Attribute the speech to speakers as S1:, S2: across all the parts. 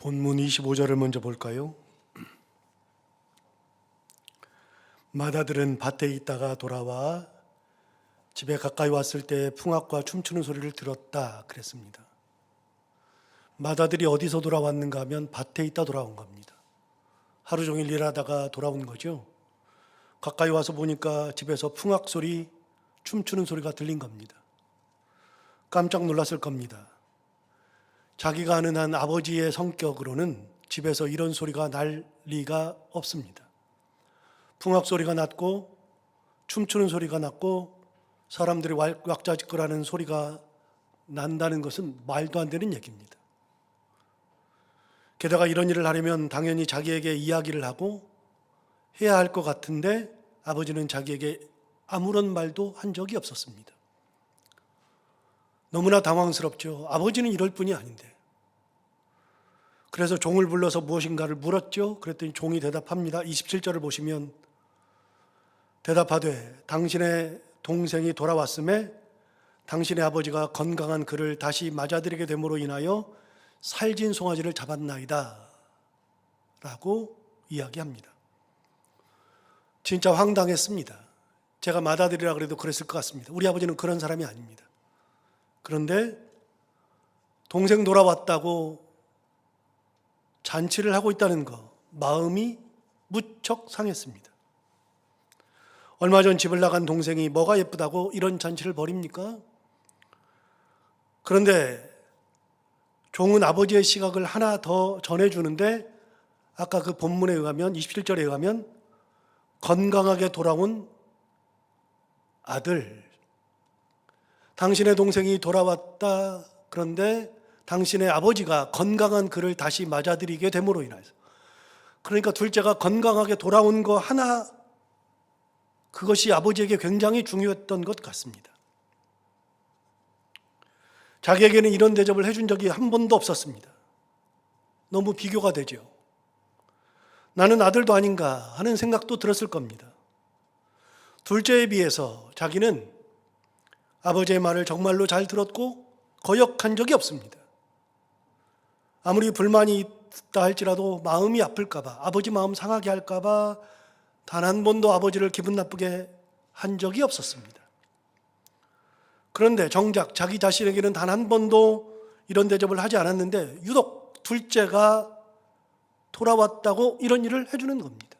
S1: 본문 25절을 먼저 볼까요? 마다들은 밭에 있다가 돌아와 집에 가까이 왔을 때 풍악과 춤추는 소리를 들었다 그랬습니다. 마다들이 어디서 돌아왔는가 하면 밭에 있다 돌아온 겁니다. 하루 종일 일하다가 돌아온 거죠. 가까이 와서 보니까 집에서 풍악 소리, 춤추는 소리가 들린 겁니다. 깜짝 놀랐을 겁니다. 자기가 아는 한 아버지의 성격으로는 집에서 이런 소리가 날 리가 없습니다. 풍악 소리가 났고 춤추는 소리가 났고 사람들이 왁자지껄하는 소리가 난다는 것은 말도 안 되는 얘기입니다. 게다가 이런 일을 하려면 당연히 자기에게 이야기를 하고 해야 할 것 같은데 아버지는 자기에게 아무런 말도 한 적이 없었습니다. 너무나 당황스럽죠. 아버지는 이럴 뿐이 아닌데. 그래서 종을 불러서 무엇인가를 물었죠. 그랬더니 종이 대답합니다. 27절을 보시면 대답하되 당신의 동생이 돌아왔음에 당신의 아버지가 건강한 그를 다시 맞아들이게 됨으로 인하여 살진 송아지를 잡았나이다 라고 이야기합니다. 진짜 황당했습니다. 제가 맞아들이라 그래도 그랬을 것 같습니다. 우리 아버지는 그런 사람이 아닙니다. 그런데 동생 돌아왔다고 잔치를 하고 있다는 거, 마음이 무척 상했습니다. 얼마 전 집을 나간 동생이 뭐가 예쁘다고 이런 잔치를 벌입니까? 그런데 종은 아버지의 시각을 하나 더 전해주는데 아까 그 본문에 의하면 27절에 의하면 건강하게 돌아온 아들, 당신의 동생이 돌아왔다. 그런데 당신의 아버지가 건강한 그를 다시 맞아들이게 됨으로 인해서, 그러니까 둘째가 건강하게 돌아온 거 하나, 그것이 아버지에게 굉장히 중요했던 것 같습니다. 자기에게는 이런 대접을 해준 적이 한 번도 없었습니다. 너무 비교가 되죠. 나는 아들도 아닌가 하는 생각도 들었을 겁니다. 둘째에 비해서 자기는 아버지의 말을 정말로 잘 들었고 거역한 적이 없습니다. 아무리 불만이 있다 할지라도 마음이 아플까봐, 아버지 마음 상하게 할까봐 단 한 번도 아버지를 기분 나쁘게 한 적이 없었습니다. 그런데 정작 자기 자신에게는 단 한 번도 이런 대접을 하지 않았는데 유독 둘째가 돌아왔다고 이런 일을 해주는 겁니다.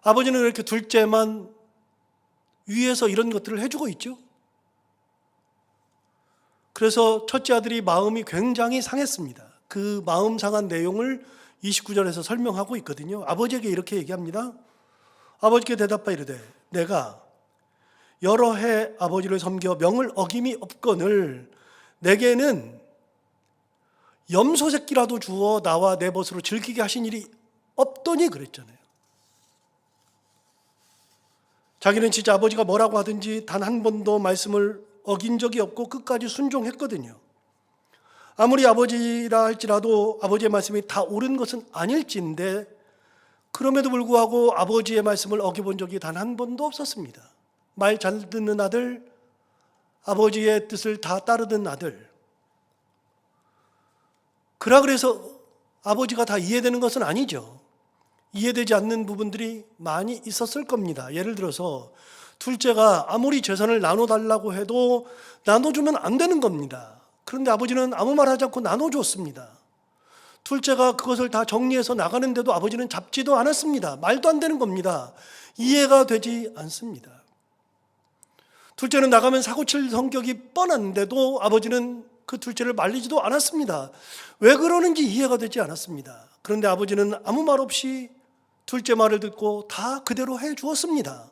S1: 아버지는 왜 이렇게 둘째만 위에서 이런 것들을 해주고 있죠? 그래서 첫째 아들이 마음이 굉장히 상했습니다. 그 마음 상한 내용을 29절에서 설명하고 있거든요. 아버지에게 이렇게 얘기합니다. 아버지께 대답하여 이르되 내가 여러 해 아버지를 섬겨 명을 어김이 없거늘 내게는 염소 새끼라도 주어 나와 내 벗으로 즐기게 하신 일이 없더니 그랬잖아요. 자기는 진짜 아버지가 뭐라고 하든지 단 한 번도 말씀을 어긴 적이 없고 끝까지 순종했거든요. 아무리 아버지라 할지라도 아버지의 말씀이 다 옳은 것은 아닐진데 그럼에도 불구하고 아버지의 말씀을 어겨본 적이 단 한 번도 없었습니다. 말 잘 듣는 아들, 아버지의 뜻을 다 따르는 아들. 그래서 아버지가 다 이해되는 것은 아니죠. 이해되지 않는 부분들이 많이 있었을 겁니다. 예를 들어서 둘째가 아무리 재산을 나눠달라고 해도 나눠주면 안 되는 겁니다. 그런데 아버지는 아무 말 하지 않고 나눠줬습니다. 둘째가 그것을 다 정리해서 나가는데도 아버지는 잡지도 않았습니다. 말도 안 되는 겁니다. 이해가 되지 않습니다. 둘째는 나가면 사고칠 성격이 뻔한데도 아버지는 그 둘째를 말리지도 않았습니다. 왜 그러는지 이해가 되지 않았습니다. 그런데 아버지는 아무 말 없이 둘째 말을 듣고 다 그대로 해 주었습니다.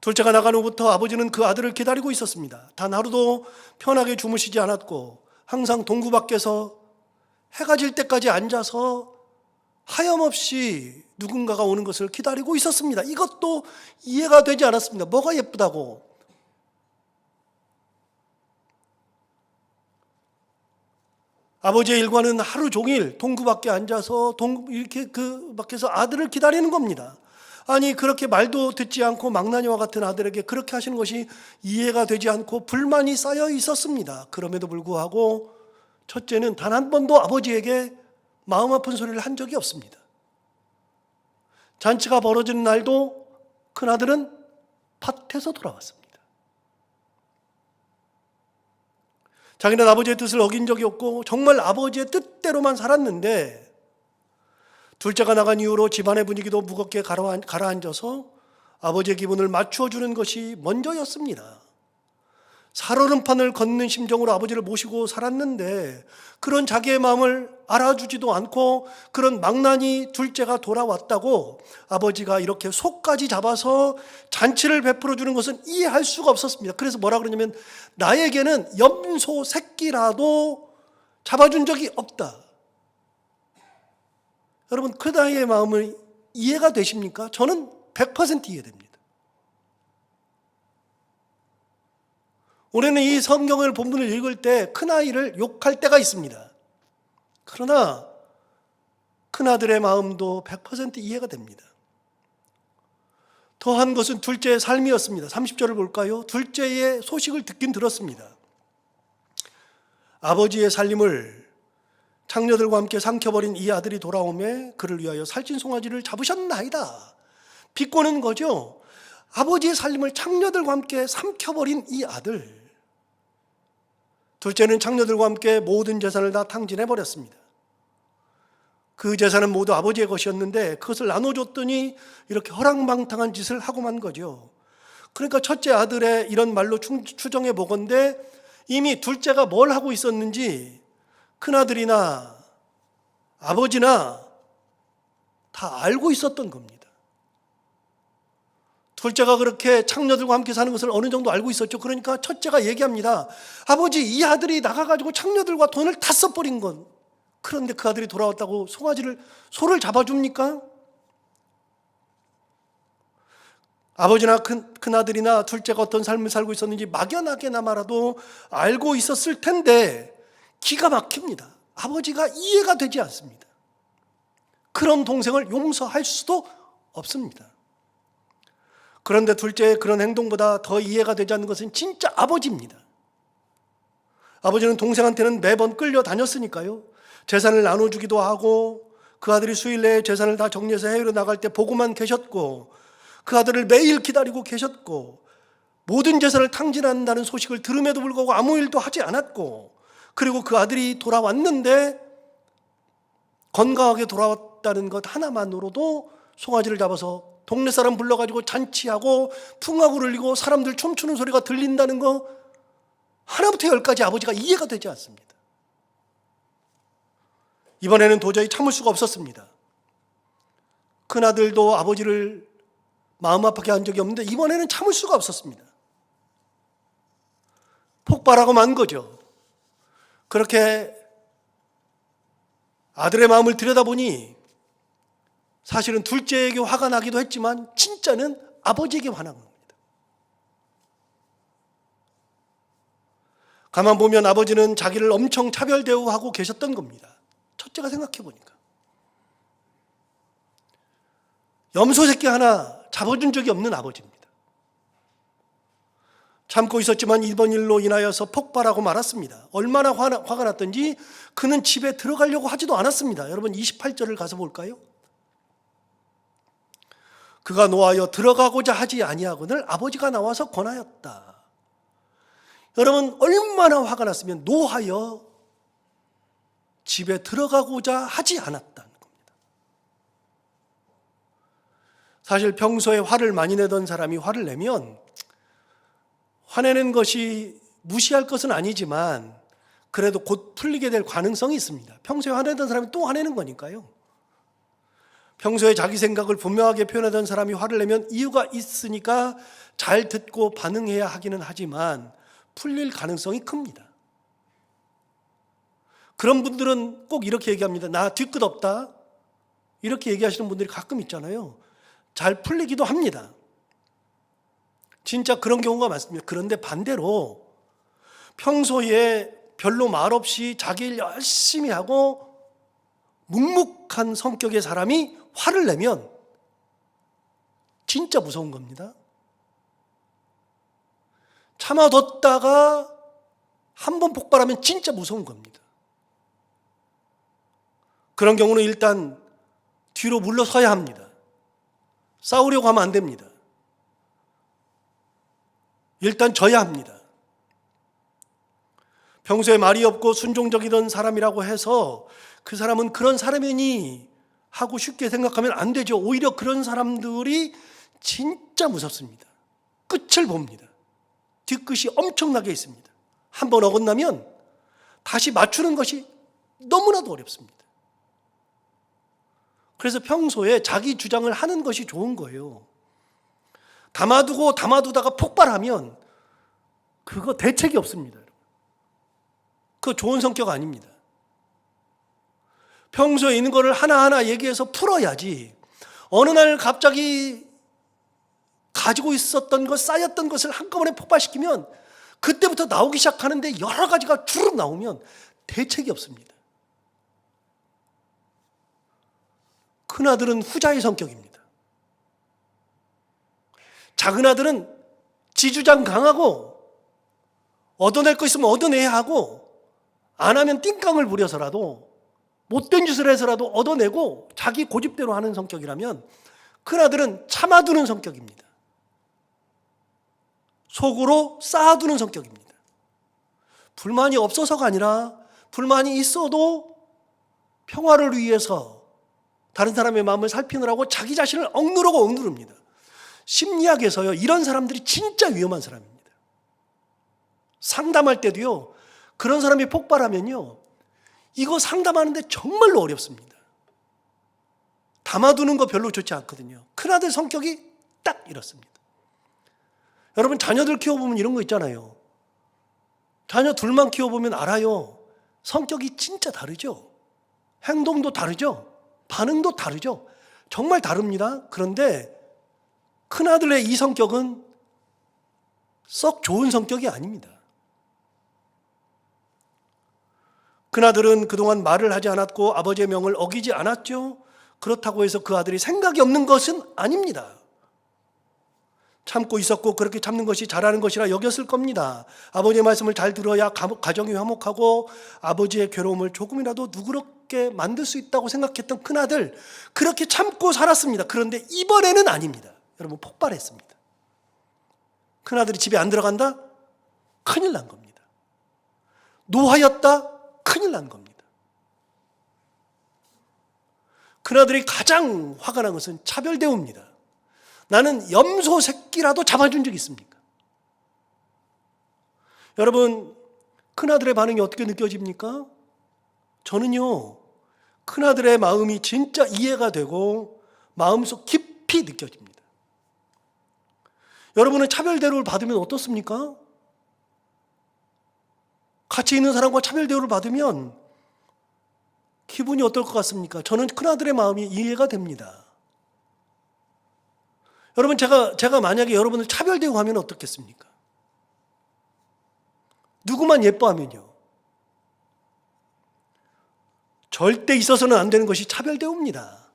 S1: 둘째가 나간 후부터 아버지는 그 아들을 기다리고 있었습니다. 단 하루도 편하게 주무시지 않았고 항상 동구 밖에서 해가 질 때까지 앉아서 하염없이 누군가가 오는 것을 기다리고 있었습니다. 이것도 이해가 되지 않았습니다. 뭐가 예쁘다고. 아버지의 일과는 하루 종일 동구 밖에 앉아서 이렇게 그 밖에서 아들을 기다리는 겁니다. 아니 그렇게 말도 듣지 않고 망나니와 같은 아들에게 그렇게 하시는 것이 이해가 되지 않고 불만이 쌓여 있었습니다. 그럼에도 불구하고 첫째는 단 한 번도 아버지에게 마음 아픈 소리를 한 적이 없습니다. 잔치가 벌어지는 날도 큰아들은 밭에서 돌아왔습니다. 자기는 아버지의 뜻을 어긴 적이 없고 정말 아버지의 뜻대로만 살았는데, 둘째가 나간 이후로 집안의 분위기도 무겁게 가라앉아서 아버지의 기분을 맞추어주는 것이 먼저였습니다. 살얼음판을 걷는 심정으로 아버지를 모시고 살았는데 그런 자기의 마음을 알아주지도 않고, 그런 망나니 둘째가 돌아왔다고 아버지가 이렇게 속까지 잡아서 잔치를 베풀어 주는 것은 이해할 수가 없었습니다. 그래서 뭐라 그러냐면, 나에게는 염소 새끼라도 잡아준 적이 없다. 여러분, 그 나이의 마음을 이해가 되십니까? 저는 100% 이해됩니다. 우리는 이 성경을 본문을 읽을 때 큰아이를 욕할 때가 있습니다. 그러나 큰아들의 마음도 100% 이해가 됩니다. 더한 것은 둘째의 삶이었습니다. 30절을 볼까요? 둘째의 소식을 듣긴 들었습니다. 아버지의 살림을 장녀들과 함께 삼켜버린 이 아들이 돌아오매 그를 위하여 살찐 송아지를 잡으셨나이다. 비꼬는 거죠. 아버지의 살림을 장녀들과 함께 삼켜버린 이 아들. 둘째는 장녀들과 함께 모든 재산을 다 탕진해버렸습니다. 그 재산은 모두 아버지의 것이었는데 그것을 나눠줬더니 이렇게 허랑방탕한 짓을 하고 만 거죠. 그러니까 첫째 아들의 이런 말로 추정해 보건대 이미 둘째가 뭘 하고 있었는지 큰아들이나 아버지나 다 알고 있었던 겁니다. 둘째가 그렇게 창녀들과 함께 사는 것을 어느 정도 알고 있었죠. 그러니까 첫째가 얘기합니다. 아버지, 이 아들이 나가가지고 창녀들과 돈을 다 써버린 건. 그런데 그 아들이 돌아왔다고 소를 잡아줍니까? 아버지나 큰아들이나 둘째가 어떤 삶을 살고 있었는지 막연하게나마라도 알고 있었을 텐데 기가 막힙니다. 아버지가 이해가 되지 않습니다. 그런 동생을 용서할 수도 없습니다. 그런데 둘째의 그런 행동보다 더 이해가 되지 않는 것은 진짜 아버지입니다. 아버지는 동생한테는 매번 끌려다녔으니까요. 재산을 나눠주기도 하고, 그 아들이 수일 내에 재산을 다 정리해서 해외로 나갈 때 보고만 계셨고, 그 아들을 매일 기다리고 계셨고, 모든 재산을 탕진한다는 소식을 들음에도 불구하고 아무 일도 하지 않았고, 그리고 그 아들이 돌아왔는데 건강하게 돌아왔다는 것 하나만으로도 송아지를 잡아서 동네 사람 불러가지고 잔치하고 풍악을 울리고 사람들 춤추는 소리가 들린다는 거 하나부터 열까지 아버지가 이해가 되지 않습니다. 이번에는 도저히 참을 수가 없었습니다. 큰아들도 아버지를 마음 아프게 한 적이 없는데 이번에는 참을 수가 없었습니다. 폭발하고 만 거죠. 그렇게 아들의 마음을 들여다보니 사실은 둘째에게 화가 나기도 했지만 진짜는 아버지에게 화난 겁니다. 가만 보면 아버지는 자기를 엄청 차별 대우하고 계셨던 겁니다. 첫째가 생각해 보니까 염소 새끼 하나 잡아준 적이 없는 아버지입니다. 참고 있었지만 이번 일로 인하여서 폭발하고 말았습니다. 얼마나 화가 났던지 그는 집에 들어가려고 하지도 않았습니다. 여러분 28절을 가서 볼까요? 그가 노하여 들어가고자 하지 아니하거늘 아버지가 나와서 권하였다. 여러분 얼마나 화가 났으면 노하여 집에 들어가고자 하지 않았다는 겁니다. 사실 평소에 화를 많이 내던 사람이 화를 내면 화내는 것이 무시할 것은 아니지만 그래도 곧 풀리게 될 가능성이 있습니다. 평소에 화내던 사람이 또 화내는 거니까요. 평소에 자기 생각을 분명하게 표현하던 사람이 화를 내면 이유가 있으니까 잘 듣고 반응해야 하기는 하지만 풀릴 가능성이 큽니다. 그런 분들은 꼭 이렇게 얘기합니다. 나 뒤끝 없다. 이렇게 얘기하시는 분들이 가끔 있잖아요. 잘 풀리기도 합니다. 진짜 그런 경우가 많습니다. 그런데 반대로 평소에 별로 말 없이 자기 일 열심히 하고 묵묵한 성격의 사람이 화를 내면 진짜 무서운 겁니다. 참아뒀다가 한 번 폭발하면 진짜 무서운 겁니다. 그런 경우는 일단 뒤로 물러서야 합니다. 싸우려고 하면 안 됩니다. 일단 져야 합니다. 평소에 말이 없고 순종적이던 사람이라고 해서 그 사람은 그런 사람이니 하고 쉽게 생각하면 안 되죠. 오히려 그런 사람들이 진짜 무섭습니다. 끝을 봅니다. 뒤끝이 엄청나게 있습니다. 한번 어긋나면 다시 맞추는 것이 너무나도 어렵습니다. 그래서 평소에 자기 주장을 하는 것이 좋은 거예요. 담아두다가 폭발하면 그거 대책이 없습니다. 그거 좋은 성격 아닙니다. 평소에 있는 거를 하나하나 얘기해서 풀어야지 어느 날 갑자기 가지고 있었던 것, 쌓였던 것을 한꺼번에 폭발시키면 그때부터 나오기 시작하는데 여러 가지가 주르륵 나오면 대책이 없습니다. 큰아들은 후자의 성격입니다. 작은아들은 지주장 강하고 얻어낼 거 있으면 얻어내야 하고 안 하면 띵깡을 부려서라도 못된 짓을 해서라도 얻어내고 자기 고집대로 하는 성격이라면 큰아들은 참아두는 성격입니다. 속으로 쌓아두는 성격입니다. 불만이 없어서가 아니라 불만이 있어도 평화를 위해서 다른 사람의 마음을 살피느라고 자기 자신을 억누릅니다. 심리학에서요, 이런 사람들이 진짜 위험한 사람입니다. 상담할 때도요, 그런 사람이 폭발하면요, 이거 상담하는데 정말로 어렵습니다. 담아두는 거 별로 좋지 않거든요. 큰아들 성격이 딱 이렇습니다. 여러분, 자녀들 키워보면 이런 거 있잖아요. 자녀 둘만 키워보면 알아요. 성격이 진짜 다르죠. 행동도 다르죠. 반응도 다르죠. 정말 다릅니다. 그런데 큰아들의 이 성격은 썩 좋은 성격이 아닙니다. 큰아들은 그동안 말을 하지 않았고 아버지의 명을 어기지 않았죠. 그렇다고 해서 그 아들이 생각이 없는 것은 아닙니다. 참고 있었고 그렇게 참는 것이 잘하는 것이라 여겼을 겁니다. 아버지의 말씀을 잘 들어야 가정이 화목하고 아버지의 괴로움을 조금이라도 누그럽게 만들 수 있다고 생각했던 큰아들, 그렇게 참고 살았습니다. 그런데 이번에는 아닙니다. 여러분, 폭발했습니다. 큰아들이 집에 안 들어간다? 큰일 난 겁니다. 노하였다? 큰일 난 겁니다. 큰아들이 가장 화가 난 것은 차별대우입니다. 나는 염소 새끼라도 잡아준 적 있습니까? 여러분, 큰아들의 반응이 어떻게 느껴집니까? 저는요, 큰아들의 마음이 진짜 이해가 되고 마음속 깊이 느껴집니다. 여러분은 차별대우를 받으면 어떻습니까? 같이 있는 사람과 차별대우를 받으면 기분이 어떨 것 같습니까? 저는 큰아들의 마음이 이해가 됩니다. 여러분, 제가 만약에 여러분을 차별대우하면 어떻겠습니까? 누구만 예뻐하면요. 절대 있어서는 안 되는 것이 차별대우입니다.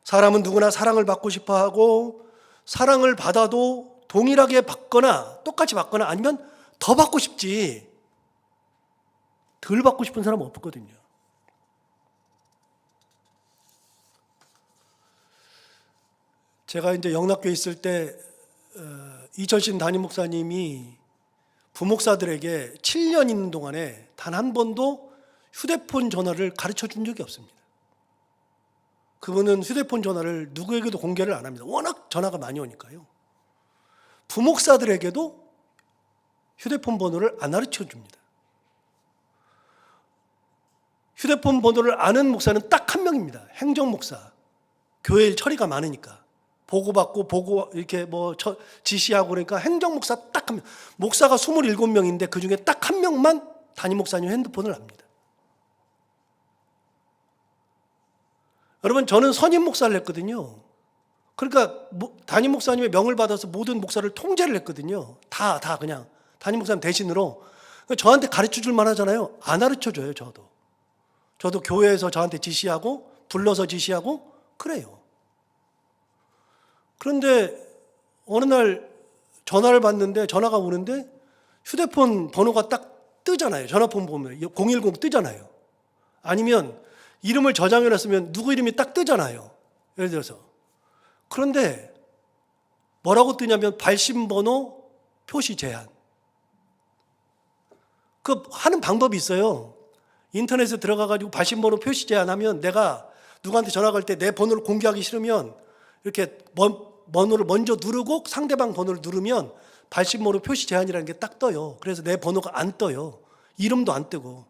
S1: 사람은 누구나 사랑을 받고 싶어 하고 사랑을 받아도 동일하게 받거나 똑같이 받거나 아니면 더 받고 싶지 덜 받고 싶은 사람은 없거든요. 제가 이제 영락교에 있을 때 이철신 담임 목사님이 부목사들에게 7년 있는 동안에 단 한 번도 휴대폰 전화를 가르쳐 준 적이 없습니다. 그분은 휴대폰 전화를 누구에게도 공개를 안 합니다. 워낙 전화가 많이 오니까요. 부목사들에게도 휴대폰 번호를 안 가르쳐 줍니다. 휴대폰 번호를 아는 목사는 딱 한 명입니다. 행정목사. 교회 일 처리가 많으니까. 보고받고 이렇게 지시하고 그러니까 행정목사 딱 한 명. 목사가 27명인데 그 중에 딱 한 명만 담임 목사님 핸드폰을 압니다. 여러분, 저는 선임 목사를 했거든요. 그러니까 담임 목사님의 명을 받아서 모든 목사를 통제를 했거든요. 다 그냥 담임 목사님 대신으로. 저한테 가르쳐 줄 만하잖아요. 안 가르쳐 줘요, 저도 교회에서 저한테 지시하고 불러서 지시하고 그래요. 그런데 어느 날 전화를 받는데 전화가 오는데 휴대폰 번호가 딱 뜨잖아요. 전화폰 보면 010 뜨잖아요. 아니면 이름을 저장해놨으면 누구 이름이 딱 뜨잖아요. 예를 들어서. 그런데 뭐라고 뜨냐면 발신번호 표시 제한. 그 하는 방법이 있어요. 인터넷에 들어가가지고 발신번호 표시 제한하면 내가 누구한테 전화 걸 때 내 번호를 공개하기 싫으면 이렇게 번호를 먼저 누르고 상대방 번호를 누르면 발신번호 표시 제한이라는 게 딱 떠요. 그래서 내 번호가 안 떠요. 이름도 안 뜨고.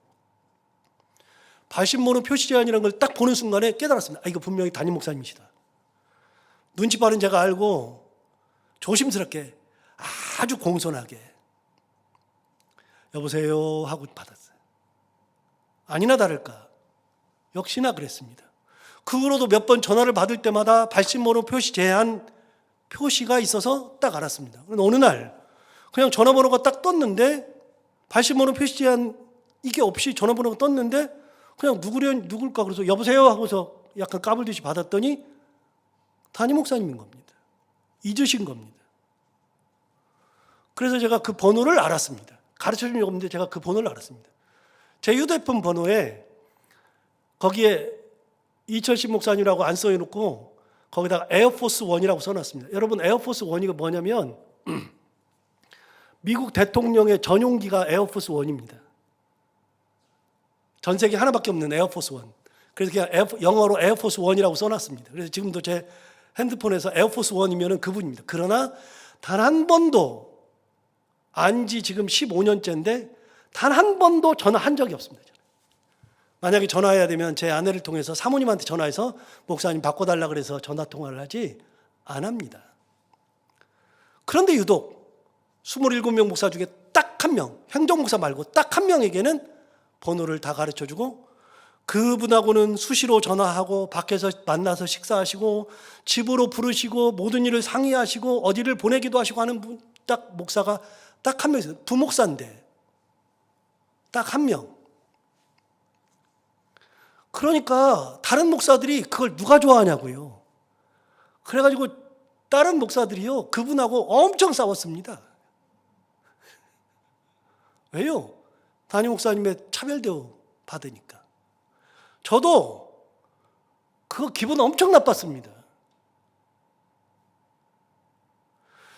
S1: 발신번호 표시 제한이라는 걸 딱 보는 순간에 깨달았습니다. 아, 이거 분명히 담임 목사님이시다. 눈치 빠른 제가 알고 조심스럽게 아주 공손하게 여보세요 하고 받았어요. 아니나 다를까 역시나 그랬습니다. 그 후로도 몇 번 전화를 받을 때마다 발신번호 표시 제한 표시가 있어서 딱 알았습니다. 그런데 어느 날 그냥 전화번호가 딱 떴는데 발신번호 표시 제한 이게 없이 전화번호가 떴는데 그냥 누굴까 그래서 여보세요 하고서 약간 까불듯이 받았더니 담임 목사님인 겁니다. 잊으신 겁니다. 그래서 제가 그 번호를 알았습니다. 가르쳐준 적 없는데 제가 그 번호를 알았습니다. 제 휴대폰 번호에 거기에 이철식 목사님이라고 안 써놓고 거기다가 에어포스 원이라고 써놨습니다. 여러분 에어포스 원이 뭐냐면 미국 대통령의 전용기가 에어포스 원입니다. 전 세계 하나밖에 없는 에어포스 원. 그래서 그냥 영어로 에어포스 원이라고 써놨습니다. 그래서 지금도 제 핸드폰에서 에어포스 원이면 그분입니다. 그러나 단 한 번도 안지 지금 15년째인데 단 한 번도 전화한 적이 없습니다. 만약에 전화해야 되면 제 아내를 통해서 사모님한테 전화해서 목사님 바꿔달라 그래서 전화통화를 하지 안 합니다. 그런데 유독 27명 목사 중에 딱 한 명, 행정목사 말고 딱 한 명에게는 번호를 다 가르쳐주고 그분하고는 수시로 전화하고 밖에서 만나서 식사하시고 집으로 부르시고 모든 일을 상의하시고 어디를 보내기도 하시고 하는 분, 딱 목사가 딱 한 명 있어요. 부목사인데 딱 한 명. 그러니까 다른 목사들이 그걸 누가 좋아하냐고요. 그래가지고 다른 목사들이요 그분하고 엄청 싸웠습니다. 왜요? 담임 목사님의 차별 대우 받으니까. 저도 그거 기분 엄청 나빴습니다.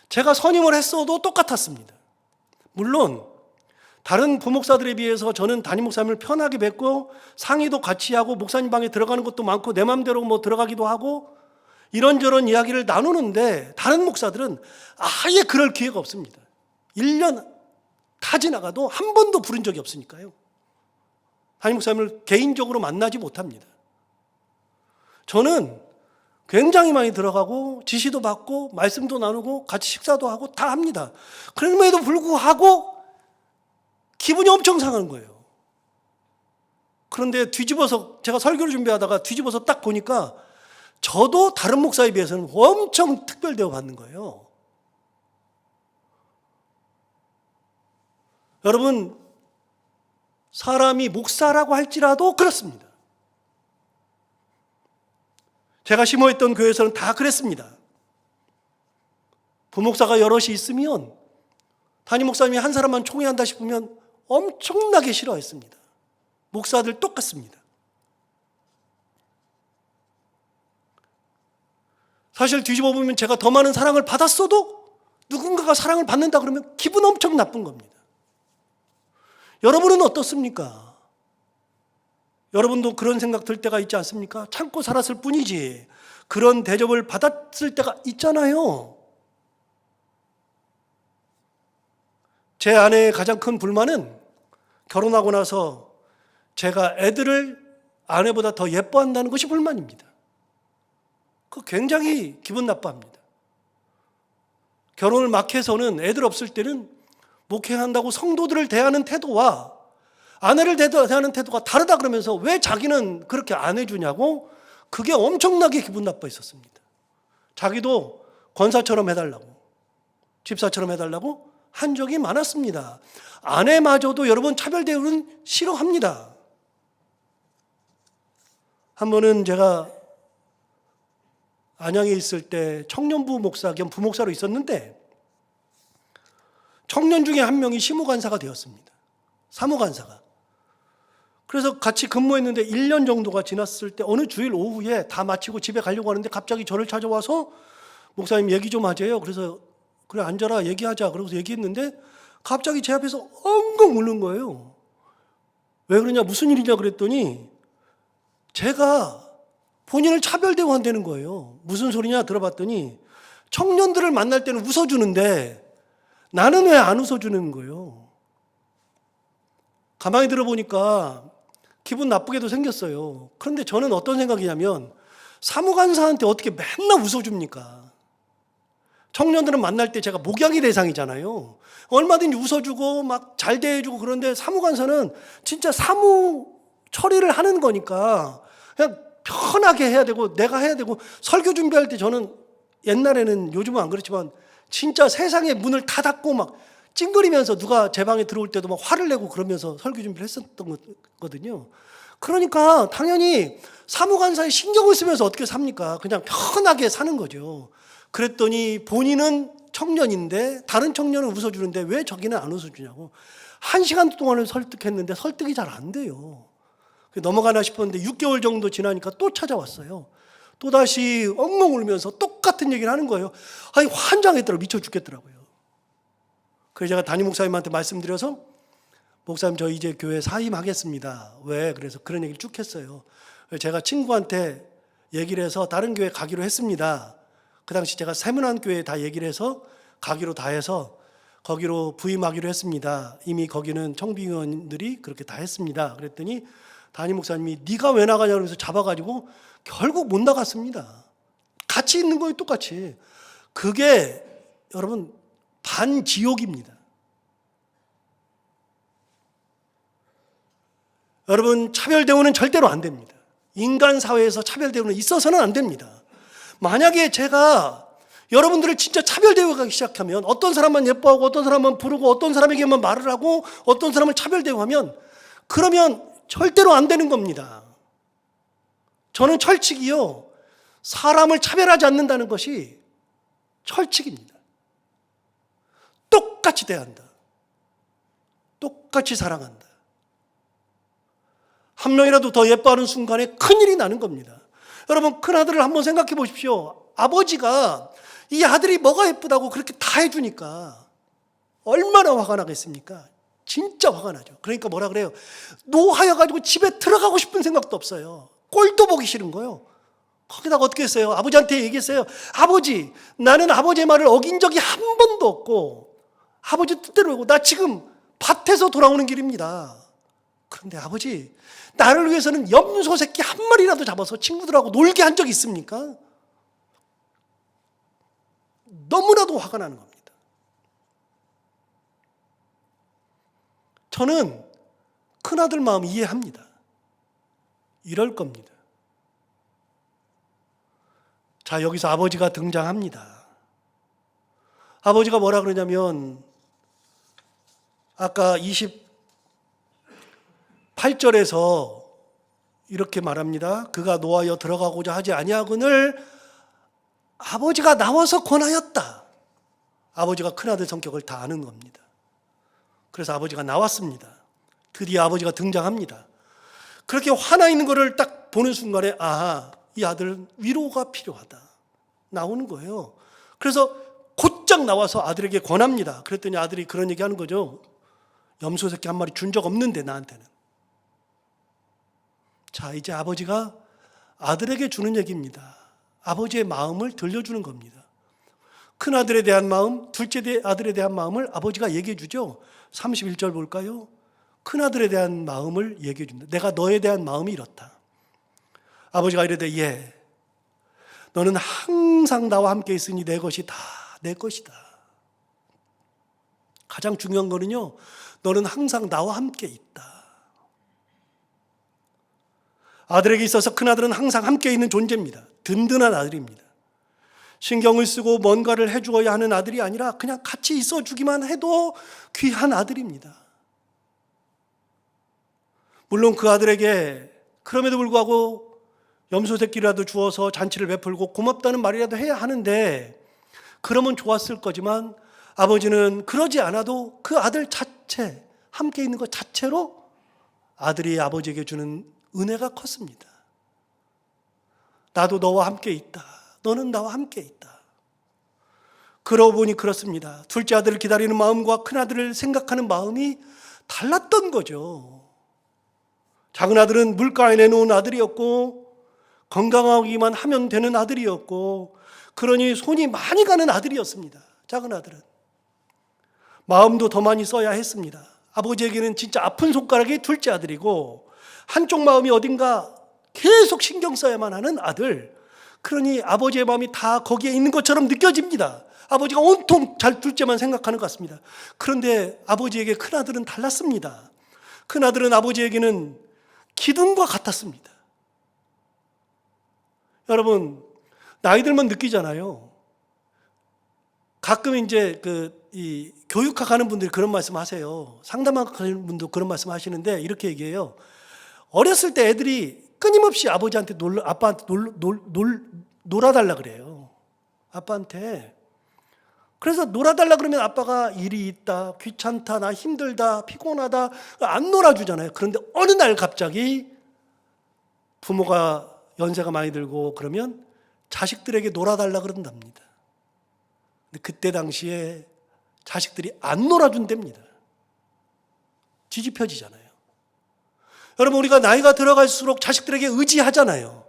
S1: 제가 선임을 했어도 똑같았습니다. 물론 다른 부목사들에 비해서 저는 담임 목사님을 편하게 뵙고 상의도 같이 하고 목사님 방에 들어가는 것도 많고 내 마음대로 뭐 들어가기도 하고 이런저런 이야기를 나누는데 다른 목사들은 아예 그럴 기회가 없습니다. 1년 다 지나가도 한 번도 부른 적이 없으니까요. 담임 목사님을 개인적으로 만나지 못합니다. 저는 굉장히 많이 들어가고 지시도 받고 말씀도 나누고 같이 식사도 하고 다 합니다. 그럼에도 불구하고 기분이 엄청 상한 거예요. 그런데 뒤집어서 제가 설교를 준비하다가 뒤집어서 딱 보니까 저도 다른 목사에 비해서는 엄청 특별 대우 받는 거예요. 여러분, 사람이 목사라고 할지라도 그렇습니다. 제가 심호했던 교회에서는 다 그랬습니다. 부목사가 여럿이 있으면 담임 목사님이 한 사람만 총회한다 싶으면 엄청나게 싫어했습니다. 목사들 똑같습니다. 사실 뒤집어 보면 제가 더 많은 사랑을 받았어도 누군가가 사랑을 받는다 그러면 기분 엄청 나쁜 겁니다. 여러분은 어떻습니까? 여러분도 그런 생각 들 때가 있지 않습니까? 참고 살았을 뿐이지 그런 대접을 받았을 때가 있잖아요. 제 아내의 가장 큰 불만은 결혼하고 나서 제가 애들을 아내보다 더 예뻐한다는 것이 불만입니다. 그거 굉장히 기분 나빠합니다. 결혼을 막 해서는 애들 없을 때는 목회한다고 성도들을 대하는 태도와 아내를 대하는 태도가 다르다 그러면서 왜 자기는 그렇게 안 해주냐고 그게 엄청나게 기분 나빠 있었습니다. 자기도 권사처럼 해달라고 집사처럼 해달라고 한 적이 많았습니다. 아내마저도 여러분 차별 대우는 싫어합니다. 한 번은 제가 안양에 있을 때 청년부 목사 겸 부목사로 있었는데 청년 중에 한 명이 시무간사가 되었습니다. 사무간사가. 그래서 같이 근무했는데 1년 정도가 지났을 때 어느 주일 오후에 다 마치고 집에 가려고 하는데 갑자기 저를 찾아와서 목사님 얘기 좀 하재요. 그래서 그래 앉아라 얘기하자. 그러고서 얘기했는데 갑자기 제 앞에서 엉엉 우는 거예요. 왜 그러냐 무슨 일이냐 그랬더니 제가 본인을 차별 대우한다는 거예요. 무슨 소리냐 들어봤더니 청년들을 만날 때는 웃어주는데 나는 왜 안 웃어주는 거예요. 가만히 들어보니까 기분 나쁘게도 생겼어요. 그런데 저는 어떤 생각이냐면 사무관사한테 어떻게 맨날 웃어줍니까? 청년들은 만날 때 제가 목양의 대상이잖아요. 얼마든지 웃어주고 막 잘 대해주고 그런데 사무관사는 진짜 사무 처리를 하는 거니까 그냥 편하게 해야 되고 내가 해야 되고 설교 준비할 때 저는 옛날에는 요즘은 안 그렇지만 진짜 세상의 문을 다 닫고 막 찡그리면서 누가 제 방에 들어올 때도 막 화를 내고 그러면서 설교 준비를 했었던 거거든요. 그러니까 당연히 사무관사에 신경을 쓰면서 어떻게 삽니까? 그냥 편하게 사는 거죠. 그랬더니 본인은 청년인데 다른 청년은 웃어주는데 왜 저기는 안 웃어주냐고. 1시간 동안을 설득했는데 설득이 잘 안 돼요. 넘어가나 싶었는데 6개월 정도 지나니까 또 찾아왔어요. 또다시 엉엉 울면서 똑같은 얘기를 하는 거예요. 아니 환장했더라고요. 미쳐 죽겠더라고요. 그래서 제가 담임 목사님한테 말씀드려서 목사님 저 이제 교회 사임하겠습니다. 왜? 그래서 그런 얘기를 쭉 했어요. 제가 친구한테 얘기를 해서 다른 교회 가기로 했습니다. 그 당시 제가 세문안교회에 다 얘기를 해서 가기로 다 해서 거기로 부임하기로 했습니다. 이미 거기는 청빙위원들이 그렇게 다 했습니다. 그랬더니 담임 목사님이 네가 왜 나가냐 그러면서 잡아가지고 결국 못 나갔습니다. 같이 있는 거예요, 똑같이. 그게 여러분 반지옥입니다. 여러분 차별 대우는 절대로 안 됩니다. 인간 사회에서 차별 대우는 있어서는 안 됩니다. 만약에 제가 여러분들을 진짜 차별 대우하기 시작하면 어떤 사람만 예뻐하고 어떤 사람만 부르고 어떤 사람에게만 말을 하고 어떤 사람을 차별 대우하면 그러면 절대로 안 되는 겁니다. 저는 철칙이요. 사람을 차별하지 않는다는 것이 철칙입니다. 똑같이 대한다. 똑같이 사랑한다. 한 명이라도 더 예뻐하는 순간에 큰일이 나는 겁니다. 여러분 큰아들을 한번 생각해 보십시오. 아버지가 이 아들이 뭐가 예쁘다고 그렇게 다 해주니까 얼마나 화가 나겠습니까? 진짜 화가 나죠. 그러니까 뭐라 그래요? 노하여가지고 집에 들어가고 싶은 생각도 없어요. 꼴도 보기 싫은 거예요. 거기다가 어떻게 했어요? 아버지한테 얘기했어요. 아버지, 나는 아버지의 말을 어긴 적이 한 번도 없고 아버지 뜻대로 하고 나 지금 밭에서 돌아오는 길입니다. 그런데 아버지, 나를 위해서는 염소 새끼 한 마리라도 잡아서 친구들하고 놀게 한 적이 있습니까? 너무나도 화가 나는 겁니다. 저는 큰아들 마음 이해합니다. 이럴 겁니다. 자, 여기서 아버지가 등장합니다. 아버지가 뭐라 그러냐면 아까 28절에서 이렇게 말합니다. 그가 노하여 들어가고자 하지 아니하거늘 아버지가 나와서 권하였다. 아버지가 큰아들 성격을 다 아는 겁니다. 그래서 아버지가 나왔습니다. 드디어 아버지가 등장합니다. 그렇게 화나 있는 것을 딱 보는 순간에 아, 이 아들은 위로가 필요하다. 나오는 거예요. 그래서 곧장 나와서 아들에게 권합니다. 그랬더니 아들이 그런 얘기 하는 거죠. 염소 새끼 한 마리 준 적 없는데 나한테는. 자, 이제 아버지가 아들에게 주는 얘기입니다. 아버지의 마음을 들려주는 겁니다. 큰아들에 대한 마음, 둘째 아들에 대한 마음을 아버지가 얘기해 주죠. 31절 볼까요? 큰아들에 대한 마음을 얘기해 줍니다. 내가 너에 대한 마음이 이렇다. 아버지가 이르되 예, 너는 항상 나와 함께 있으니 내 것이 다 내 것이다. 가장 중요한 거는요, 너는 항상 나와 함께 있다. 아들에게 있어서 큰아들은 항상 함께 있는 존재입니다. 든든한 아들입니다. 신경을 쓰고 뭔가를 해주어야 하는 아들이 아니라 그냥 같이 있어주기만 해도 귀한 아들입니다. 물론 그 아들에게 그럼에도 불구하고 염소 새끼라도 주어서 잔치를 베풀고 고맙다는 말이라도 해야 하는데 그러면 좋았을 거지만 아버지는 그러지 않아도 그 아들 자체, 함께 있는 것 자체로 아들이 아버지에게 주는 은혜가 컸습니다. 나도 너와 함께 있다. 너는 나와 함께 있다. 그러고 보니 그렇습니다. 둘째 아들을 기다리는 마음과 큰아들을 생각하는 마음이 달랐던 거죠. 작은 아들은 물가에 내놓은 아들이었고 건강하기만 하면 되는 아들이었고 그러니 손이 많이 가는 아들이었습니다. 작은 아들은. 마음도 더 많이 써야 했습니다. 아버지에게는 진짜 아픈 손가락이 둘째 아들이고 한쪽 마음이 어딘가 계속 신경 써야만 하는 아들. 그러니 아버지의 마음이 다 거기에 있는 것처럼 느껴집니다. 아버지가 온통 잘 둘째만 생각하는 것 같습니다. 그런데 아버지에게 큰아들은 달랐습니다. 큰아들은 아버지에게는 기둥과 같았습니다. 여러분, 나이 들면 느끼잖아요. 가끔 이제 이 교육학 가는 분들이 그런 말씀 하세요. 상담하는 분도 그런 말씀 하시는데 이렇게 얘기해요. 어렸을 때 애들이 끊임없이 아버지한테 아빠한테 놀아달라 그래요. 아빠한테. 그래서 놀아달라 그러면 아빠가 일이 있다, 귀찮다, 나 힘들다, 피곤하다 안 놀아주잖아요. 그런데 어느 날 갑자기 부모가 연세가 많이 들고 그러면 자식들에게 놀아달라 그런답니다. 근데 그때 당시에 자식들이 안 놀아준답니다. 뒤집혀지잖아요. 여러분, 우리가 나이가 들어갈수록 자식들에게 의지하잖아요.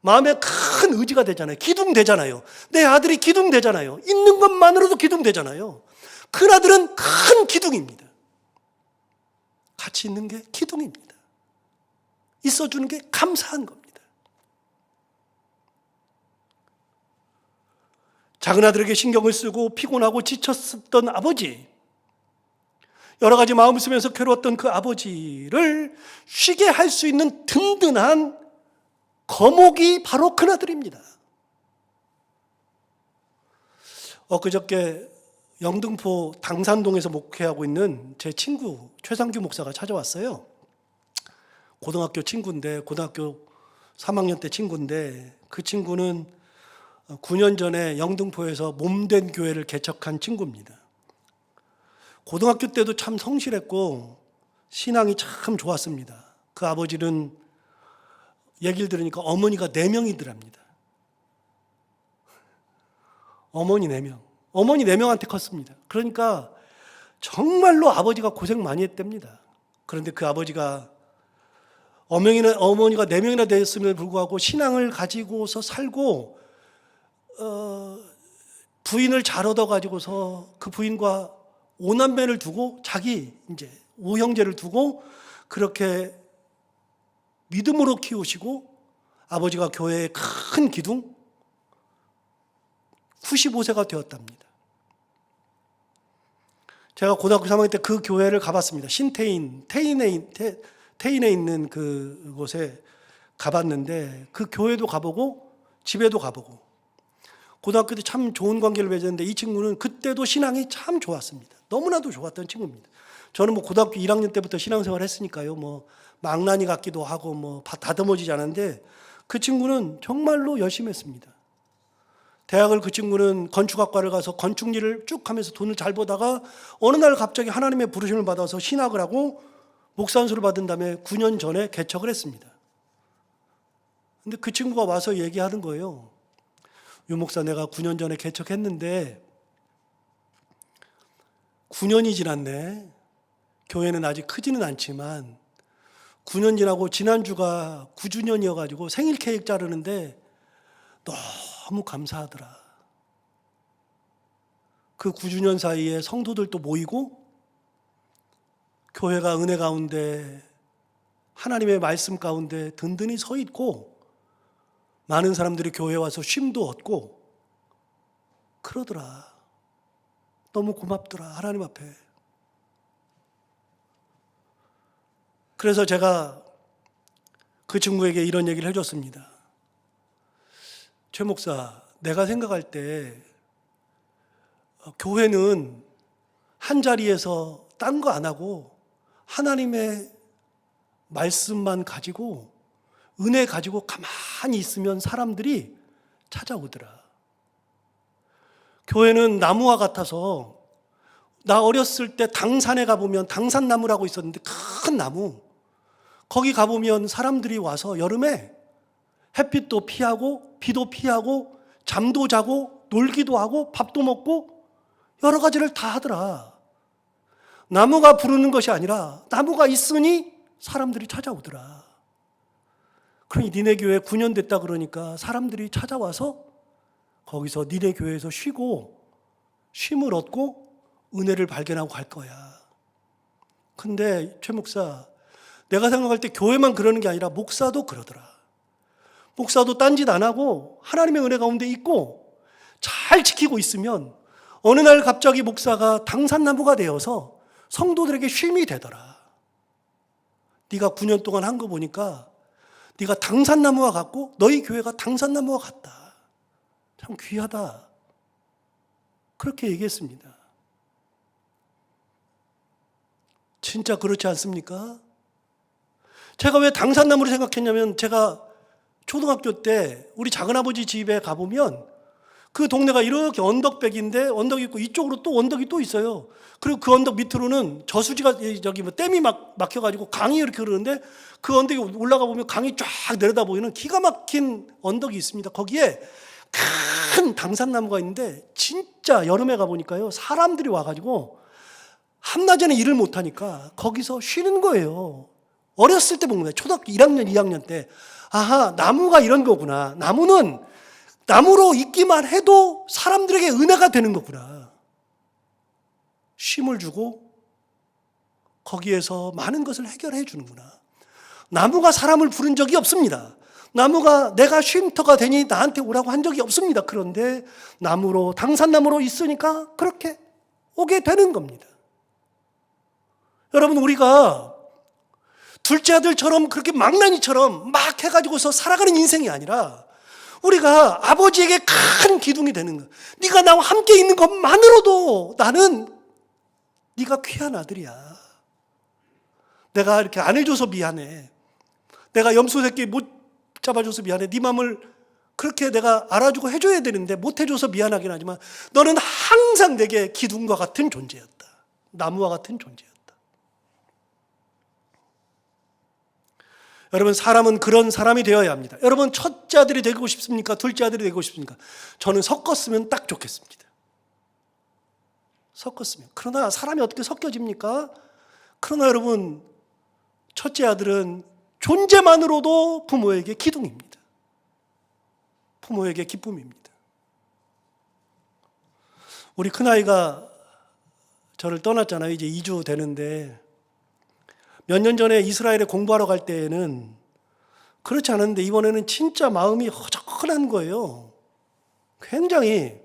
S1: 마음에 큰 의지가 되잖아요. 기둥 되잖아요. 내 아들이 기둥 되잖아요. 있는 것만으로도 기둥 되잖아요. 큰아들은 큰 기둥입니다. 같이 있는 게 기둥입니다. 있어주는 게 감사한 겁니다. 작은 아들에게 신경을 쓰고 피곤하고 지쳤었던 아버지, 여러 가지 마음을 쓰면서 괴로웠던 그 아버지를 쉬게 할 수 있는 든든한 거목이 바로 큰아들입니다. 엊그저께 영등포 당산동에서 목회하고 있는 제 친구 최상규 목사가 찾아왔어요. 고등학교 친구인데, 고등학교 3학년 때 친구인데, 그 친구는 9년 전에 영등포에서 몸된 교회를 개척한 친구입니다. 고등학교 때도 참 성실했고 신앙이 참 좋았습니다. 그 아버지는 얘기를 들으니까 어머니가 4명이더랍니다. 어머니 4명. 어머니 4명한테 컸습니다. 그러니까 정말로 아버지가 고생 많이 했답니다. 그런데 그 아버지가 어머니가 4명이나 됐음에도 불구하고 신앙을 가지고서 살고 부인을 잘 얻어가지고서 그 부인과 5남매를 두고 자기 이제 5형제를 두고 그렇게 믿음으로 키우시고 아버지가 교회의 큰 기둥 95세가 되었답니다. 제가 고등학교 3학년 때 그 교회를 가봤습니다. 태인에 있는 그곳에 가봤는데 그 교회도 가보고 집에도 가보고 고등학교 때 참 좋은 관계를 맺었는데 이 친구는 그때도 신앙이 참 좋았습니다. 너무나도 좋았던 친구입니다. 저는 뭐 고등학교 1학년 때부터 신앙생활 했으니까요. 뭐 망나니 같기도 하고 뭐 다듬어지지 않았는데 그 친구는 정말로 열심히 했습니다. 대학을 그 친구는 건축학과를 가서 건축 일을 쭉 하면서 돈을 잘 벌다가 어느 날 갑자기 하나님의 부르심을 받아서 신학을 하고 목사 안수를 받은 다음에 9년 전에 개척을 했습니다. 근데 그 친구가 와서 얘기하는 거예요. 유 목사, 내가 9년 전에 개척했는데 9년이 지났네. 교회는 아직 크지는 않지만 9년 지나고 지난주가 9주년이어가지고 생일 케이크 자르는데 너무 감사하더라. 그 9주년 사이에 성도들도 모이고 교회가 은혜 가운데 하나님의 말씀 가운데 든든히 서 있고 많은 사람들이 교회에 와서 쉼도 얻고 그러더라. 너무 고맙더라. 하나님 앞에. 그래서 제가 그 친구에게 이런 얘기를 해줬습니다. 최 목사, 내가 생각할 때 교회는 한 자리에서 딴 거 안 하고 하나님의 말씀만 가지고 은혜 가지고 가만히 있으면 사람들이 찾아오더라. 교회는 나무와 같아서 나 어렸을 때 당산에 가보면 당산나무라고 있었는데 큰 나무, 거기 가보면 사람들이 와서 여름에 햇빛도 피하고 비도 피하고 잠도 자고 놀기도 하고 밥도 먹고 여러 가지를 다 하더라. 나무가 부르는 것이 아니라 나무가 있으니 사람들이 찾아오더라. 그러니 니네 교회 9년 됐다 그러니까 사람들이 찾아와서 거기서 니네 교회에서 쉬고 쉼을 얻고 은혜를 발견하고 갈 거야. 근데 최 목사, 내가 생각할 때 교회만 그러는 게 아니라 목사도 그러더라. 목사도 딴짓 안 하고 하나님의 은혜 가운데 있고 잘 지키고 있으면 어느 날 갑자기 목사가 당산나무가 되어서 성도들에게 쉼이 되더라. 네가 9년 동안 한 거 보니까 네가 당산나무와 같고 너희 교회가 당산나무와 같다. 참 귀하다. 그렇게 얘기했습니다. 진짜 그렇지 않습니까? 제가 왜 당산나무를 생각했냐면 제가 초등학교 때 우리 작은아버지 집에 가보면 그 동네가 이렇게 언덕백인데 언덕이 있고 이쪽으로 또 언덕이 또 있어요. 그리고 그 언덕 밑으로는 저수지가 저기 뭐 댐이 막혀가지고 강이 이렇게 흐르는데 그 언덕에 올라가 보면 강이 쫙 내려다 보이는 기가 막힌 언덕이 있습니다. 거기에 큰 당산나무가 있는데 진짜 여름에 가보니까요 사람들이 와가지고 한낮에는 일을 못하니까 거기서 쉬는 거예요. 어렸을 때 본 거예요. 초등학교 1학년, 2학년 때. 아하, 나무가 이런 거구나. 나무는 나무로 있기만 해도 사람들에게 은혜가 되는 거구나. 쉼을 주고 거기에서 많은 것을 해결해 주는구나. 나무가 사람을 부른 적이 없습니다. 나무가 내가 쉼터가 되니 나한테 오라고 한 적이 없습니다. 그런데 나무로, 당산나무로 있으니까 그렇게 오게 되는 겁니다. 여러분, 우리가 둘째 아들처럼 그렇게 망나니처럼 막 해가지고서 살아가는 인생이 아니라 우리가 아버지에게 큰 기둥이 되는 거야. 네가 나와 함께 있는 것만으로도 나는 네가 귀한 아들이야. 내가 이렇게 안 해줘서 미안해. 내가 염소 새끼 못 잡아줘서 미안해. 네 마음을 그렇게 내가 알아주고 해줘야 되는데 못 해줘서 미안하긴 하지만 너는 항상 내게 기둥과 같은 존재였다. 나무와 같은 존재였다. 여러분, 사람은 그런 사람이 되어야 합니다. 여러분, 첫째 아들이 되고 싶습니까? 둘째 아들이 되고 싶습니까? 저는 섞었으면 딱 좋겠습니다. 섞었으면. 그러나 사람이 어떻게 섞여집니까? 그러나 여러분, 첫째 아들은 존재만으로도 부모에게 기둥입니다. 부모에게 기쁨입니다. 우리 큰아이가 저를 떠났잖아요. 이제 2주 되는데 몇 년 전에 이스라엘에 공부하러 갈 때에는 그렇지 않았는데 이번에는 진짜 마음이 허전한 거예요. 굉장히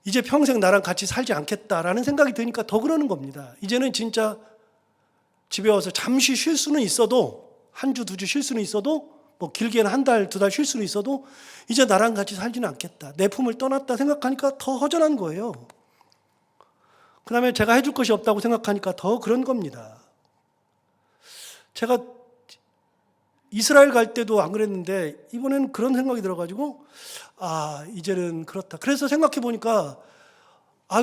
S1: 이제 평생 나랑 같이 살지 않겠다라는 생각이 드니까 더 그러는 겁니다. 이제는 진짜 집에 와서 잠시 쉴 수는 있어도 한 주, 2주 쉴 수는 있어도 뭐 길게는 한 달, 2달 쉴 수는 있어도 이제 나랑 같이 살지는 않겠다. 내 품을 떠났다 생각하니까 더 허전한 거예요. 그 다음에 제가 해줄 것이 없다고 생각하니까 더 그런 겁니다. 제가 이스라엘 갈 때도 안 그랬는데 이번에는 그런 생각이 들어가지고 이제는 그렇다. 그래서 생각해 보니까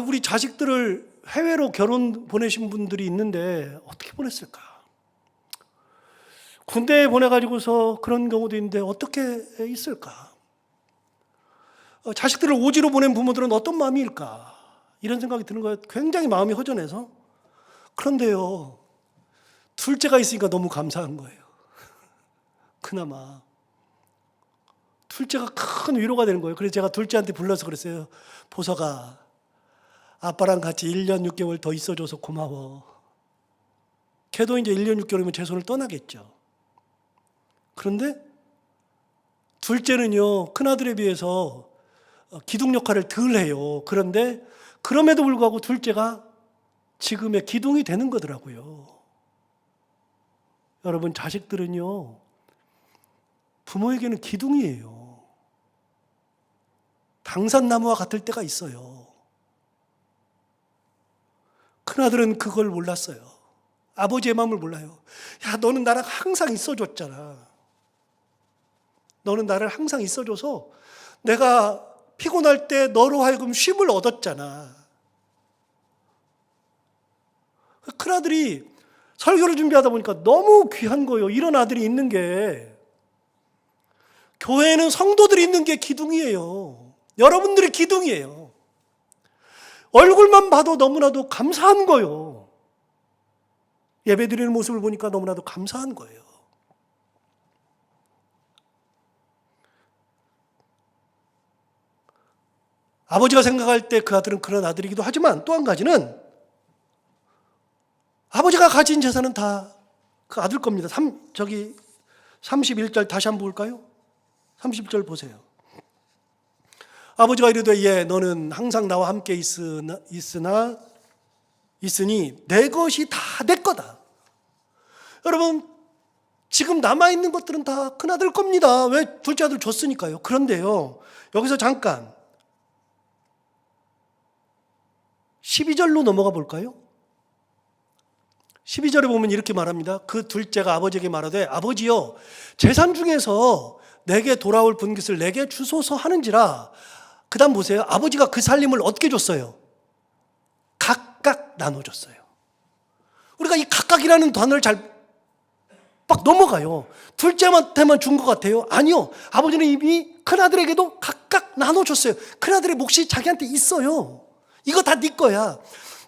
S1: 우리 자식들을 해외로 결혼 보내신 분들이 있는데 어떻게 보냈을까? 군대에 보내가지고서 그런 경우도 있는데 어떻게 있을까? 자식들을 오지로 보낸 부모들은 어떤 마음일까? 이런 생각이 드는 거예요. 굉장히 마음이 허전해서. 그런데요, 둘째가 있으니까 너무 감사한 거예요. 그나마. 둘째가 큰 위로가 되는 거예요. 그래서 제가 둘째한테 불러서 그랬어요. 보석아, 아빠랑 같이 1년 6개월 더 있어줘서 고마워. 걔도 이제 1년 6개월이면 제 손을 떠나겠죠. 그런데 둘째는요, 큰아들에 비해서 기둥 역할을 덜 해요. 그런데 그럼에도 불구하고 둘째가 지금의 기둥이 되는 거더라고요. 여러분, 자식들은요, 부모에게는 기둥이에요. 당산나무와 같을 때가 있어요. 큰아들은 그걸 몰랐어요. 아버지의 마음을 몰라요. 야, 너는 나랑 항상 있어줬잖아. 너는 나를 항상 있어줘서 내가 피곤할 때 너로 하여금 쉼을 얻었잖아. 큰아들이 설교를 준비하다 보니까 너무 귀한 거예요. 이런 아들이 있는 게. 교회에는 성도들이 있는 게 기둥이에요. 여러분들이 기둥이에요. 얼굴만 봐도 너무나도 감사한 거예요. 예배드리는 모습을 보니까 너무나도 감사한 거예요. 아버지가 생각할 때 그 아들은 그런 아들이기도 하지만 또 한 가지는 아버지가 가진 재산은 다 그 아들 겁니다. 31절 다시 한번 볼까요? 30절 보세요. 아버지가 이르되 너는 항상 나와 함께 있으니 내 것이 다 내 거다. 여러분 지금 남아있는 것들은 다 큰아들 겁니다. 왜? 둘째 아들 줬으니까요. 그런데요 여기서 잠깐 12절로 넘어가 볼까요? 12절에 보면 이렇게 말합니다. 그 둘째가 아버지에게 말하되 아버지여 재산 중에서 내게 돌아올 분깃을 내게 주소서 하는지라. 그 다음 보세요. 아버지가 그 살림을 어떻게 줬어요? 각각 나눠줬어요. 우리가 이 각각이라는 단어를 잘 막 넘어가요. 둘째한테만 준 것 같아요. 아니요. 아버지는 이미 큰아들에게도 각각 나눠줬어요. 큰아들의 몫이 자기한테 있어요. 이거 다 네 거야.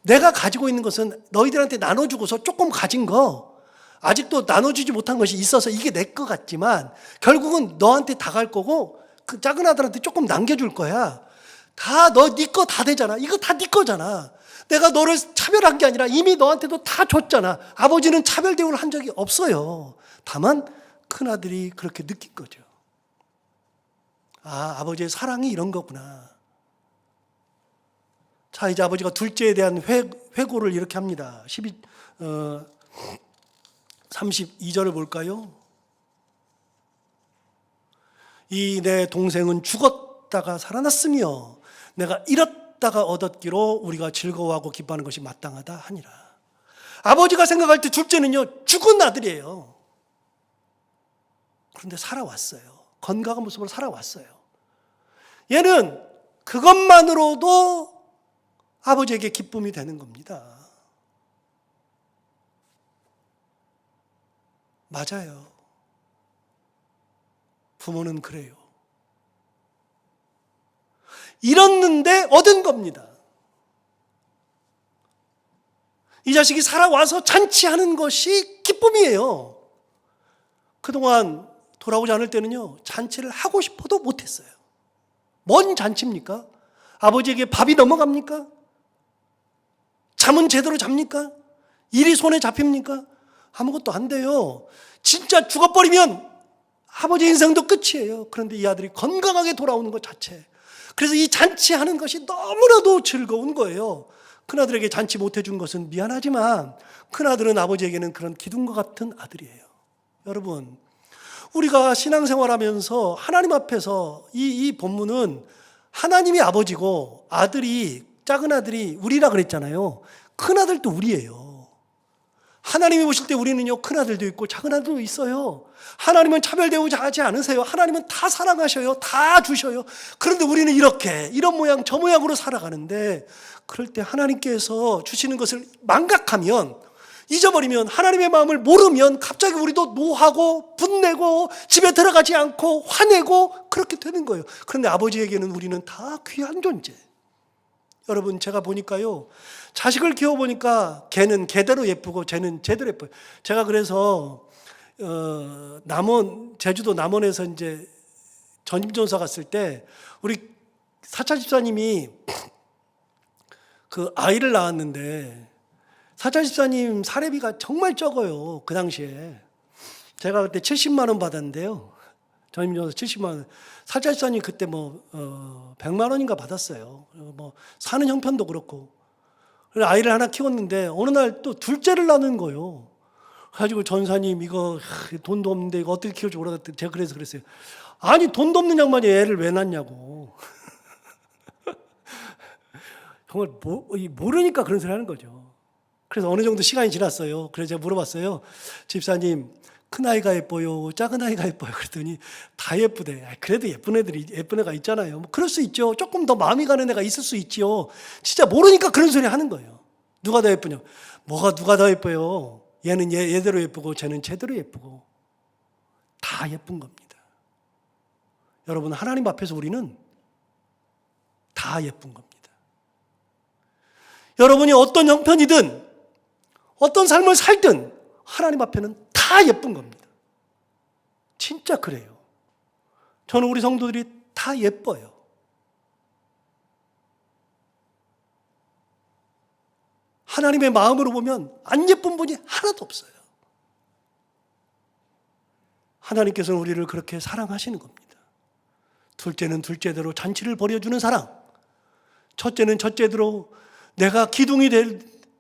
S1: 내가 가지고 있는 것은 너희들한테 나눠주고서 조금 가진 거, 아직도 나눠주지 못한 것이 있어서 이게 내 거 같지만 결국은 너한테 다 갈 거고 그 작은 아들한테 조금 남겨줄 거야. 다 네 거 다 되잖아. 이거 다 네 거잖아. 내가 너를 차별한 게 아니라 이미 너한테도 다 줬잖아. 아버지는 차별 대우를 한 적이 없어요. 다만 큰아들이 그렇게 느낀 거죠. 아, 아버지의 사랑이 이런 거구나. 자, 이제 아버지가 둘째에 대한 회고를 이렇게 합니다. 32절을 볼까요? 이 내 동생은 죽었다가 살아났으며 내가 잃었다가 얻었기로 우리가 즐거워하고 기뻐하는 것이 마땅하다 하니라. 아버지가 생각할 때 둘째는요 죽은 아들이에요. 그런데 살아왔어요. 건강한 모습으로 살아왔어요. 얘는 그것만으로도 아버지에게 기쁨이 되는 겁니다. 맞아요. 부모는 그래요. 잃었는데 얻은 겁니다. 이 자식이 살아와서 잔치하는 것이 기쁨이에요. 그동안 돌아오지 않을 때는요 잔치를 하고 싶어도 못했어요. 뭔 잔치입니까? 아버지에게 밥이 넘어갑니까? 잠은 제대로 잡니까? 일이 손에 잡힙니까? 아무것도 안 돼요. 진짜 죽어버리면 아버지 인생도 끝이에요. 그런데 이 아들이 건강하게 돌아오는 것 자체, 그래서 이 잔치하는 것이 너무나도 즐거운 거예요. 큰아들에게 잔치 못해준 것은 미안하지만 큰아들은 아버지에게는 그런 기둥과 같은 아들이에요. 여러분, 우리가 신앙생활하면서 하나님 앞에서 이 본문은 하나님이 아버지고 작은 아들이 우리라 그랬잖아요. 큰아들도 우리예요. 하나님이 보실 때 우리는요 큰아들도 있고 작은 아들도 있어요. 하나님은 차별 대우하지 않으세요. 하나님은 다 사랑하셔요. 다 주셔요. 그런데 우리는 이런 모양 저 모양으로 살아가는데, 그럴 때 하나님께서 주시는 것을 망각하면, 잊어버리면, 하나님의 마음을 모르면 갑자기 우리도 노하고 분내고 집에 들어가지 않고 화내고 그렇게 되는 거예요. 그런데 아버지에게는 우리는 다 귀한 존재. 여러분, 제가 보니까요 자식을 키워보니까 걔는 걔대로 예쁘고 쟤는 쟤대로 예뻐요. 제가 그래서 제주도 남원에서 이제 전임전사 갔을 때 우리 사찰 집사님이 그 아이를 낳았는데, 사찰 집사님 사례비가 정말 적어요. 그 당시에 제가 그때 70만 원 받았는데요. 전임전사 70만 원. 사찰 집사님 그때 100만 원인가 받았어요. 사는 형편도 그렇고. 그래서 아이를 하나 키웠는데 어느 날 또 둘째를 낳는 거예요. 그래가지고 전사님 이거 돈도 없는데 이거 어떻게 키울지 모르겠다. 제가 그랬어요. 아니 돈도 없는 양반이 애를 왜 낳냐고. 정말 모르니까 그런 소리 하는 거죠. 그래서 어느 정도 시간이 지났어요. 그래서 제가 물어봤어요. 집사님, 큰 아이가 예뻐요? 작은 아이가 예뻐요? 그랬더니 다 예쁘대. 그래도 예쁜 애가 있잖아요. 그럴 수 있죠. 조금 더 마음이 가는 애가 있을 수 있죠. 진짜 모르니까 그런 소리 하는 거예요. 누가 더 예쁘냐? 뭐가 누가 더 예뻐요? 얘는 얘대로 예쁘고 쟤는 쟤대로 예쁘고 다 예쁜 겁니다. 여러분, 하나님 앞에서 우리는 다 예쁜 겁니다. 여러분이 어떤 형편이든 어떤 삶을 살든 하나님 앞에는 다 예쁜 겁니다. 진짜 그래요. 저는 우리 성도들이 다 예뻐요. 하나님의 마음으로 보면 안 예쁜 분이 하나도 없어요. 하나님께서는 우리를 그렇게 사랑하시는 겁니다. 둘째는 둘째대로 잔치를 벌여주는 사랑, 첫째는 첫째대로 내가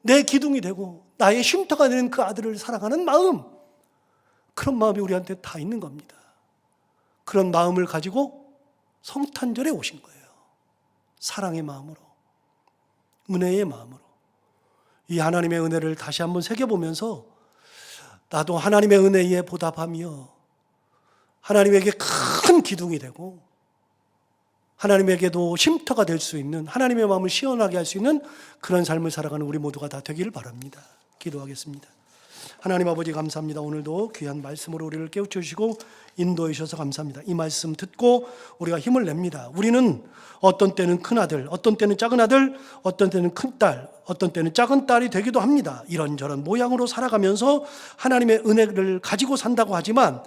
S1: 내 기둥이 되고 나의 쉼터가 되는 그 아들을 사랑하는 마음, 그런 마음이 우리한테 다 있는 겁니다. 그런 마음을 가지고 성탄절에 오신 거예요. 사랑의 마음으로, 은혜의 마음으로. 이 하나님의 은혜를 다시 한번 새겨보면서 나도 하나님의 은혜에 보답하며 하나님에게 큰 기둥이 되고 하나님에게도 쉼터가 될 수 있는, 하나님의 마음을 시원하게 할 수 있는 그런 삶을 살아가는 우리 모두가 다 되기를 바랍니다. 기도하겠습니다. 하나님 아버지, 감사합니다. 오늘도 귀한 말씀으로 우리를 깨우쳐 주시고 인도해 주셔서 감사합니다. 이 말씀 듣고 우리가 힘을 냅니다. 우리는 어떤 때는 큰 아들, 어떤 때는 작은 아들, 어떤 때는 큰 딸, 어떤 때는 작은 딸이 되기도 합니다. 이런저런 모양으로 살아가면서 하나님의 은혜를 가지고 산다고 하지만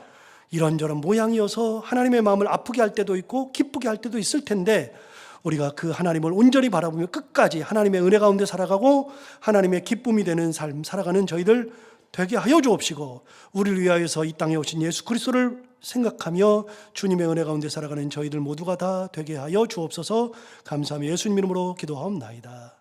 S1: 이런저런 모양이어서 하나님의 마음을 아프게 할 때도 있고 기쁘게 할 때도 있을 텐데, 우리가 그 하나님을 온전히 바라보며 끝까지 하나님의 은혜 가운데 살아가고 하나님의 기쁨이 되는 삶 살아가는 저희들 되게 하여 주옵시고, 우리를 위하여서 이 땅에 오신 예수 그리스도를 생각하며 주님의 은혜 가운데 살아가는 저희들 모두가 다 되게 하여 주옵소서. 감사하며 예수님 이름으로 기도하옵나이다.